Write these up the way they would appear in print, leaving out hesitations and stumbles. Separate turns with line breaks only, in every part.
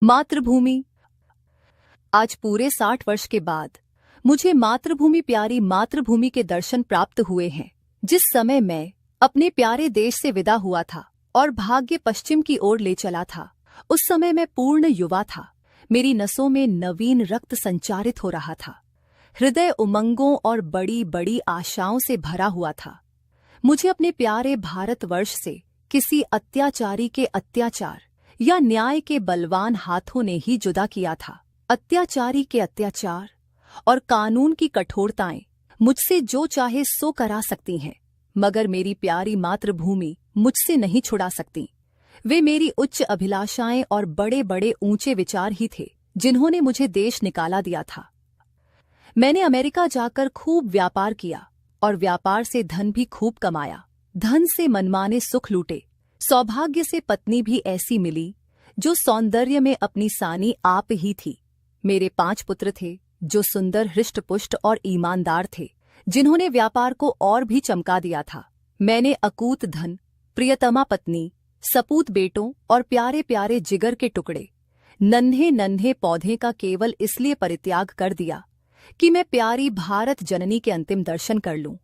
मातृभूमि। आज पूरे 60 वर्ष के बाद मुझे मातृभूमि, प्यारी मातृभूमि के दर्शन प्राप्त हुए हैं। जिस समय मैं अपने प्यारे देश से विदा हुआ था और भाग्य पश्चिम की ओर ले चला था, उस समय मैं पूर्ण युवा था। मेरी नसों में नवीन रक्त संचारित हो रहा था। हृदय उमंगों और बड़ी बड़ी आशाओं से भरा हुआ था। मुझे अपने प्यारे भारतवर्ष से किसी अत्याचारी के अत्याचार या न्याय के बलवान हाथों ने ही जुदा किया था। अत्याचारी के अत्याचार और कानून की कठोरताएं मुझसे जो चाहे सो करा सकती हैं, मगर मेरी प्यारी मातृभूमि मुझसे नहीं छुड़ा सकती। वे मेरी उच्च अभिलाषाएं और बड़े बड़े ऊंचे विचार ही थे जिन्होंने मुझे देश निकाला दिया था। मैंने अमेरिका जाकर खूब व्यापार किया और व्यापार से धन भी खूब कमाया। धन से मनमाने सुख लूटे। सौभाग्य से पत्नी भी ऐसी मिली जो सौंदर्य में अपनी सानी आप ही थी। मेरे 5 पुत्र थे जो सुंदर, हृष्टपुष्ट और ईमानदार थे, जिन्होंने व्यापार को और भी चमका दिया था। मैंने अकूत धन, प्रियतमा पत्नी, सपूत बेटों और प्यारे प्यारे जिगर के टुकड़े, नन्हे नन्हे पौधे का केवल इसलिए परित्याग कर दिया कि मैं प्यारी भारत जननी के अंतिम दर्शन कर लूं।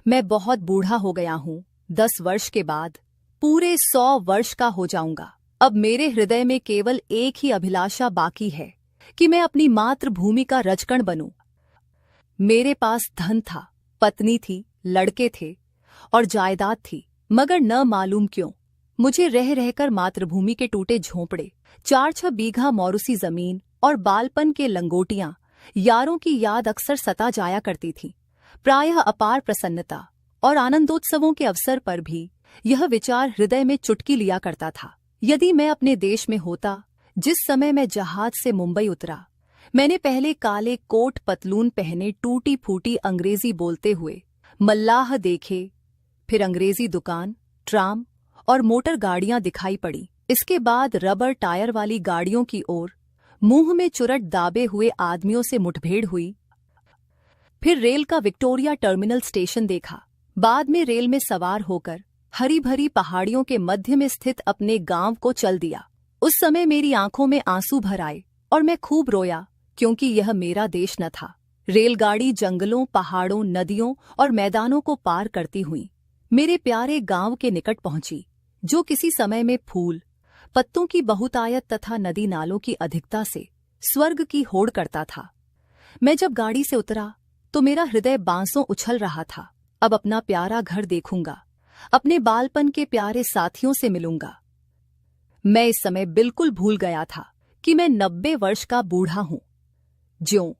मैं बहुत बूढ़ा हो गया हूं। 10 वर्ष के बाद पूरे 100 वर्ष का हो जाऊंगा। अब मेरे हृदय में केवल एक ही अभिलाषा बाकी है कि मैं अपनी मातृभूमि का रजकण बनूं। मेरे पास धन था, पत्नी थी, लड़के थे और जायदाद थी, मगर न मालूम क्यों मुझे रह रहकर मातृभूमि के टूटे झोंपड़े, 4-6 बीघा मौरूसी जमीन और बालपन के लंगोटियां, यारों की याद अक्सर सता जाया करती थी। प्रायः अपार प्रसन्नता और आनंदोत्सवों के अवसर पर भी यह विचार हृदय में चुटकी लिया करता था। यदि मैं अपने देश में होता जिस समय मैं जहाज से मुंबई उतरा, मैंने पहले काले कोट पतलून पहने टूटी फूटी अंग्रेजी बोलते हुए मल्लाह देखे, फिर अंग्रेजी दुकान, ट्राम और मोटर गाड़ियां दिखाई पड़ी। इसके बाद रबर टायर वाली गाड़ियों की ओर मुंह में चुरट दाबे हुए आदमियों से मुठभेड़ हुई। फिर रेल का विक्टोरिया टर्मिनल स्टेशन देखा। बाद में रेल में सवार होकर हरी भरी पहाड़ियों के मध्य में स्थित अपने गांव को चल दिया। उस समय मेरी आंखों में आंसू भर आए और मैं खूब रोया, क्योंकि यह मेरा देश न था। रेलगाड़ी जंगलों, पहाड़ों, नदियों और मैदानों को पार करती हुई मेरे प्यारे गांव के निकट पहुंची, जो किसी समय में फूल पत्तों की बहुतायत तथा नदी नालों की अधिकता से स्वर्ग की होड़ करता था। मैं जब गाड़ी से उतरा तो मेरा हृदय बांसों उछल रहा था। अब अपना प्यारा घर देखूंगा, अपने बालपन के प्यारे साथियों से मिलूंगा। मैं इस समय बिल्कुल भूल गया था कि मैं 90 वर्ष का बूढ़ा हूं। ज्यों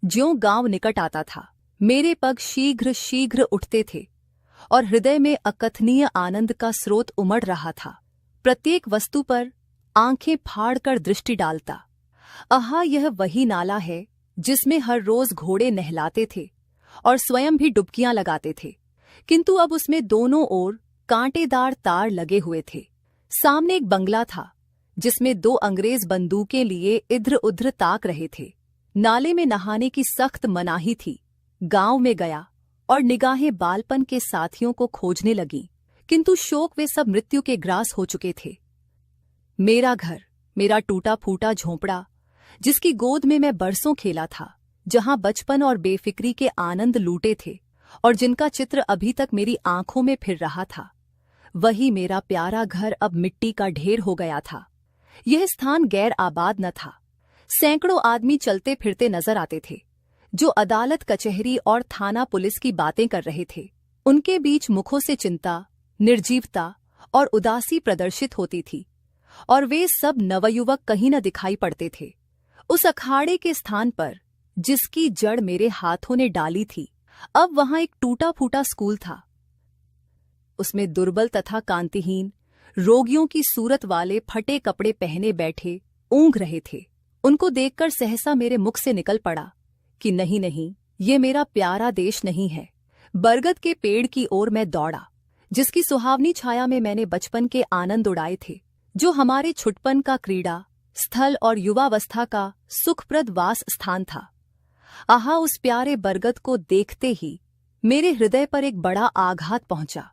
ज्यों गांव निकट आता था, मेरे पग शीघ्र शीघ्र उठते थे और हृदय में अकथनीय आनंद का स्रोत उमड़ रहा था। प्रत्येक वस्तु पर आंखें फाड़कर दृष्टि डालता। आहा, यह वही नाला है जिसमें हर रोज घोड़े नहलाते थे और स्वयं भी डुबकियां लगाते थे, किंतु अब उसमें दोनों ओर कांटेदार तार लगे हुए थे। सामने एक बंगला था जिसमें 2 अंग्रेज बंदूकें लिए इधर उधर ताक रहे थे। नाले में नहाने की सख्त मनाही थी। गांव में गया और निगाहें बालपन के साथियों को खोजने लगीं, किंतु शोक वे सब मृत्यु के ग्रास हो चुके थे। मेरा घर, मेरा टूटा फूटा झोंपड़ा, जिसकी गोद में मैं बरसों खेला था, जहां बचपन और बेफिक्री के आनंद लूटे थे और जिनका चित्र अभी तक मेरी आंखों में फिर रहा था, वही मेरा प्यारा घर अब मिट्टी का ढेर हो गया था। यह स्थान गैर आबाद न था। सैकड़ों आदमी चलते फिरते नजर आते थे, जो अदालत, कचहरी और थाना पुलिस की बातें कर रहे थे। उनके बीच मुखों से चिंता, निर्जीवता और उदासी प्रदर्शित होती थी, और वे सब नवयुवक कहीं न दिखाई पड़ते थे। उस अखाड़े के स्थान पर जिसकी जड़ मेरे हाथों ने डाली थी, अब वहां एक टूटा फूटा स्कूल था। उसमें दुर्बल तथा कांतिहीन रोगियों की सूरत वाले फटे कपड़े पहने बैठे ऊँघ रहे थे। उनको देखकर सहसा मेरे मुख से निकल पड़ा कि नहीं नहीं, ये मेरा प्यारा देश नहीं है। बरगद के पेड़ की ओर मैं दौड़ा, जिसकी सुहावनी छाया में मैंने बचपन के आनंद उड़ाए थे, जो हमारे छुटपन का क्रीड़ा स्थल और युवावस्था का सुखप्रद वास स्थान था। आहा, उस प्यारे बरगद को देखते ही मेरे हृदय पर एक बड़ा आघात पहुंचा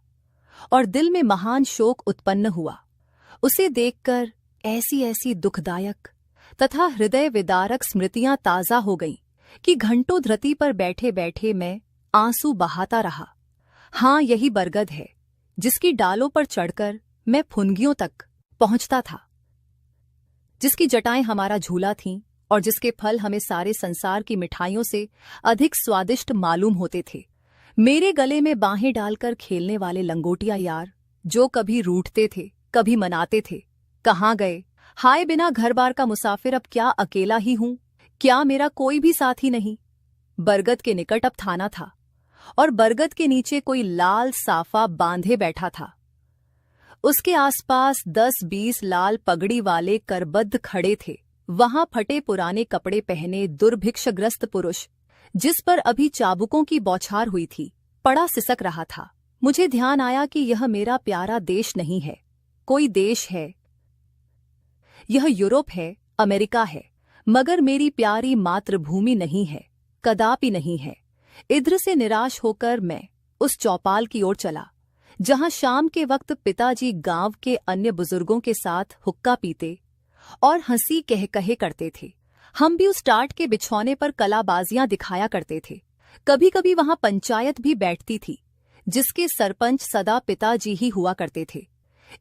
और दिल में महान शोक उत्पन्न हुआ। उसे देखकर ऐसी ऐसी दुखदायक तथा हृदय विदारक स्मृतियां ताजा हो गईं कि घंटों धरती पर बैठे बैठे मैं आंसू बहाता रहा। हाँ, यही बरगद है जिसकी डालों पर चढ़कर मैं फुनगियों तक पहुंचता था, जिसकी जटाएं हमारा झूला थीं और जिसके फल हमें सारे संसार की मिठाइयों से अधिक स्वादिष्ट मालूम होते थे। मेरे गले में बाहें डालकर खेलने वाले लंगोटिया यार, जो कभी रूठते थे कभी मनाते थे, कहाँ गए? हाय, बिना घर बार का मुसाफिर अब क्या अकेला ही हूं? क्या मेरा कोई भी साथी नहीं? बरगद के निकट अब थाना था और बरगद के नीचे कोई लाल साफा बांधे बैठा था। उसके आसपास 10-20 लाल पगड़ी वाले करबद्ध खड़े थे। वहां फटे पुराने कपड़े पहने दुर्भिक्षग्रस्त पुरुष, जिस पर अभी चाबुकों की बौछार हुई थी, पड़ा सिसक रहा था। मुझे ध्यान आया कि यह मेरा प्यारा देश नहीं है, कोई देश है। यह यूरोप है, अमेरिका है, मगर मेरी प्यारी मातृभूमि नहीं है, कदापि नहीं है। इधर से निराश होकर मैं उस चौपाल की ओर चला, जहां शाम के वक्त पिताजी गांव के अन्य बुजुर्गों के साथ हुक्का पीते और हंसी कह कहे करते थे। हम भी उस टाट के बिछौने पर कलाबाजियां दिखाया करते थे। कभी कभी वहां पंचायत भी बैठती थी, जिसके सरपंच सदा पिताजी ही हुआ करते थे।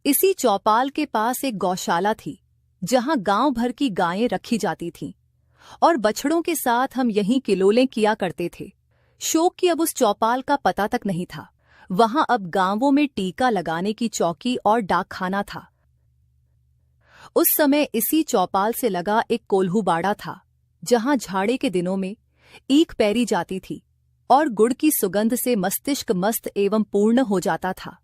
इसी चौपाल के पास एक गौशाला थी, जहां गांव भर की गायें रखी जाती थीं और बछड़ों के साथ हम यहीं किलोलें किया करते थे। शोक की अब उस चौपाल का पता तक नहीं था। वहां अब गांवों में टीका लगाने की चौकी और डाकखाना था। उस समय इसी चौपाल से लगा एक कोल्हू बाड़ा था, जहां झाड़े के दिनों में ईख पैरी जाती थी और गुड़ की सुगंध से मस्तिष्क मस्त एवं पूर्ण हो जाता था।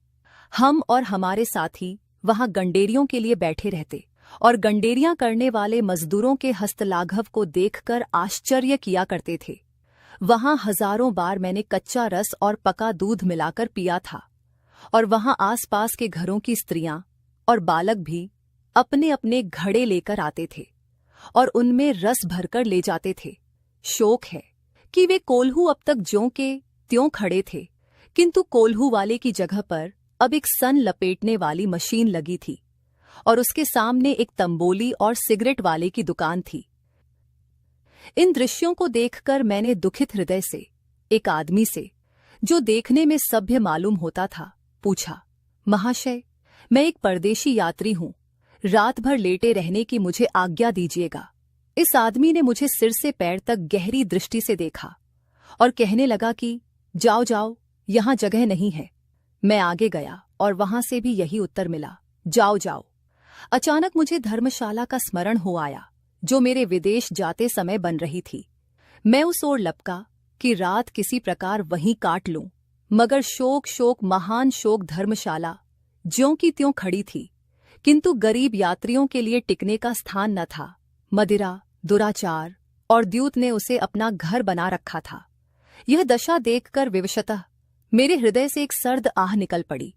हम और हमारे साथी वहां गंडेरियों के लिए बैठे रहते और गंडेरियां करने वाले मजदूरों के हस्तलाघव को देखकर आश्चर्य किया करते थे। वहां हजारों बार मैंने कच्चा रस और पका दूध मिलाकर पिया था और वहां आसपास के घरों की स्त्रियां और बालक भी अपने अपने घड़े लेकर आते थे और उनमें रस भरकर ले जाते थे। शोक है कि वे कोल्हू अब तक ज्यों के त्यों खड़े थे, किंतु कोल्हू वाले की जगह पर अब एक सन लपेटने वाली मशीन लगी थी और उसके सामने एक तंबोली और सिगरेट वाले की दुकान थी। इन दृश्यों को देखकर मैंने दुखित हृदय से एक आदमी से, जो देखने में सभ्य मालूम होता था, पूछा, महाशय, मैं एक परदेशी यात्री हूं, रात भर लेटे रहने की मुझे आज्ञा दीजिएगा। इस आदमी ने मुझे सिर से पैर तक गहरी दृष्टि से देखा और कहने लगा कि जाओ जाओ, यहां जगह नहीं है। मैं आगे गया और वहां से भी यही उत्तर मिला, जाओ जाओ। अचानक मुझे धर्मशाला का स्मरण हो आया, जो मेरे विदेश जाते समय बन रही थी। मैं उस ओर लपका कि रात किसी प्रकार वहीं काट लूं, मगर शोक शोक महान शोक धर्मशाला ज्यों की त्यों खड़ी थी, किंतु गरीब यात्रियों के लिए टिकने का स्थान न था। मदिरा, दुराचार और द्यूत ने उसे अपना घर बना रखा था। यह दशा देखकर विवशतः मेरे हृदय से एक सर्द आह निकल पड़ी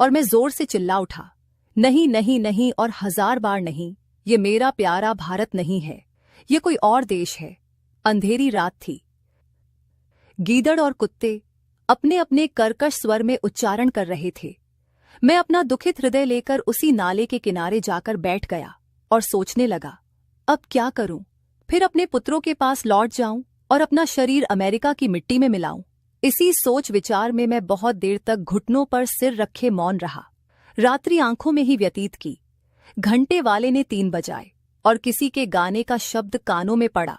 और मैं जोर से चिल्ला उठा, नहीं नहीं नहीं और 1000 बार नहीं, ये मेरा प्यारा भारत नहीं है, ये कोई और देश है। अंधेरी रात थी। गीदड़ और कुत्ते अपने अपने कर्कश स्वर में उच्चारण कर रहे थे। मैं अपना दुखित हृदय लेकर उसी नाले के किनारे जाकर बैठ गया और सोचने लगा, अब क्या करूं? फिर अपने पुत्रों के पास लौट जाऊं और अपना शरीर अमेरिका की मिट्टी में मिलाऊं। इसी सोच विचार में मैं बहुत देर तक घुटनों पर सिर रखे मौन रहा। रात्रि आंखों में ही व्यतीत की। घंटे वाले ने 3 बजाए और किसी के गाने का शब्द कानों में पड़ा।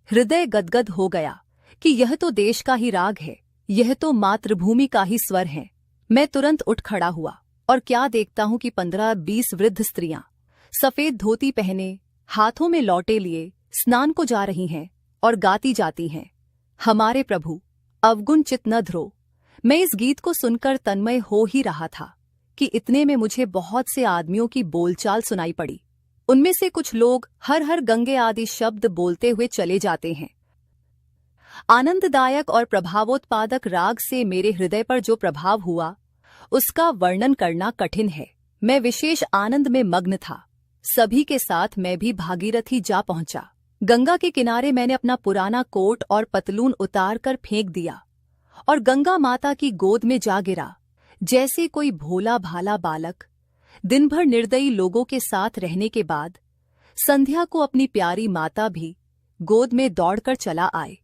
हृदय गदगद हो गया कि यह तो देश का ही राग है, यह तो मातृभूमि का ही स्वर है। मैं तुरंत उठ खड़ा हुआ और क्या देखता हूं कि 15-20 वृद्ध स्त्रियां सफेद धोती पहने, हाथों में लौटे लिए स्नान को जा रही हैं और गाती जाती हैं, हमारे प्रभु अवगुण चित न ध्रो। मैं इस गीत को सुनकर तन्मय हो ही रहा था कि इतने में मुझे बहुत से आदमियों की बोलचाल सुनाई पड़ी। उनमें से कुछ लोग हर हर गंगे आदि शब्द बोलते हुए चले जाते हैं। आनंददायक और प्रभावोत्पादक राग से मेरे हृदय पर जो प्रभाव हुआ, उसका वर्णन करना कठिन है। मैं विशेष आनंद में मग्न था। सभी के साथ मैं भी भागीरथी जा पहुंचा। गंगा के किनारे मैंने अपना पुराना कोट और पतलून उतार कर फेंक दिया और गंगा माता की गोद में जा गिरा, जैसे कोई भोला भाला बालक दिन भर निर्दयी लोगों के साथ रहने के बाद संध्या को अपनी प्यारी माता भी गोद में दौड़कर चला आए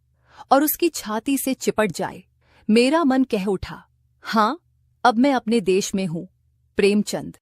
और उसकी छाती से चिपट जाए। मेरा मन कह उठा, हाँ, अब मैं अपने देश में हूँ। प्रेमचंद।